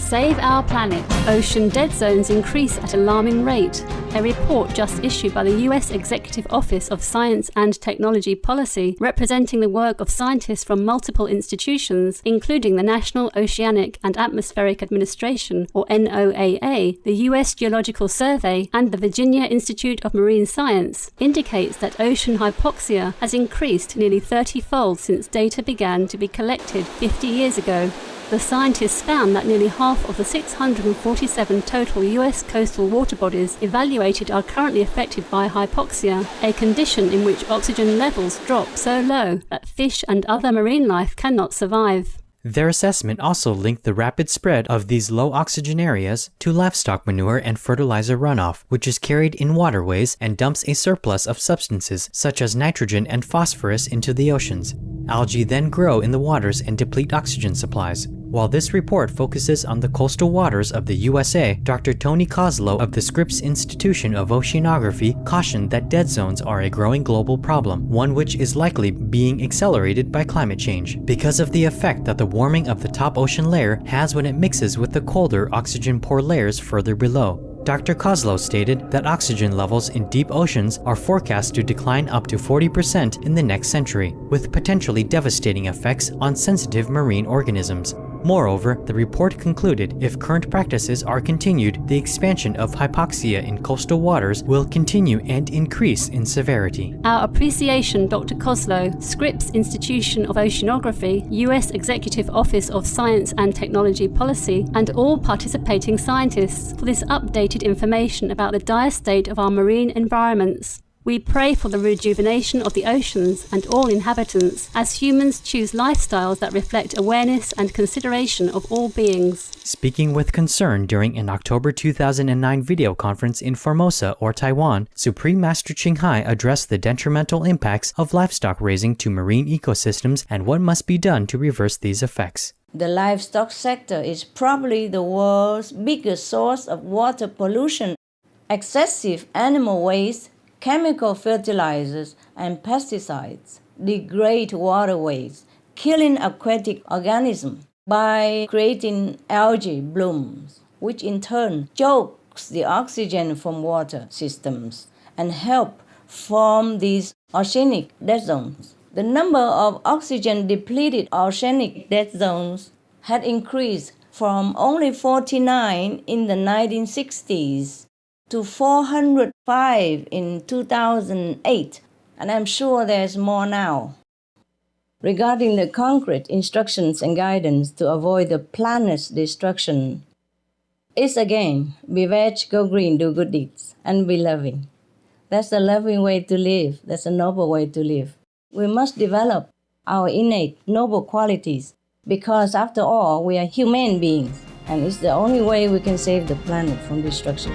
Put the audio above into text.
Save our planet. Ocean dead zones increase at alarming rate. A report just issued by the US Executive Office of Science and Technology Policy, representing the work of scientists from multiple institutions, including the National Oceanic and Atmospheric Administration, or NOAA, the US Geological Survey, and the Virginia Institute of Marine Science, indicates that ocean hypoxia has increased nearly 30-fold since data began to be collected 50 years ago. The scientists found that nearly half of the 647 total US coastal water bodies evaluated are currently affected by hypoxia, a condition in which oxygen levels drop so low that fish and other marine life cannot survive. Their assessment also linked the rapid spread of these low oxygen areas to livestock manure and fertilizer runoff, which is carried in waterways and dumps a surplus of substances such as nitrogen and phosphorus into the oceans. Algae then grow in the waters and deplete oxygen supplies. While this report focuses on the coastal waters of the USA, Dr. Tony Kozlow of the Scripps Institution of Oceanography cautioned that dead zones are a growing global problem, one which is likely being accelerated by climate change, because of the effect that the warming of the top ocean layer has when it mixes with the colder oxygen-poor layers further below. Dr. Kozlow stated that oxygen levels in deep oceans are forecast to decline up to 40% in the next century, with potentially devastating effects on sensitive marine organisms. Moreover, the report concluded if current practices are continued, the expansion of hypoxia in coastal waters will continue and increase in severity. Our appreciation, Dr. Kozlow, Scripps Institution of Oceanography, US Executive Office of Science and Technology Policy, and all participating scientists for this updated information about the dire state of our marine environments. We pray for the rejuvenation of the oceans and all inhabitants as humans choose lifestyles that reflect awareness and consideration of all beings. Speaking with concern during an October 2009 video conference in Formosa or Taiwan, Supreme Master Ching Hai addressed the detrimental impacts of livestock raising to marine ecosystems and what must be done to reverse these effects. The livestock sector is probably the world's biggest source of water pollution. Excessive animal waste, chemical fertilizers, and pesticides degrade waterways, killing aquatic organisms by creating algae blooms, which in turn chokes the oxygen from water systems and help form these oceanic dead zones. The number of oxygen-depleted oceanic dead zones had increased from only 49 in the 1960s to 405 in 2008, and I'm sure there's more now. Regarding the concrete instructions and guidance to avoid the planet's destruction, it's again, be veg, go green, do good deeds, and be loving. That's a loving way to live. That's a noble way to live. We must develop our innate noble qualities because after all, we are human beings, and it's the only way we can save the planet from destruction.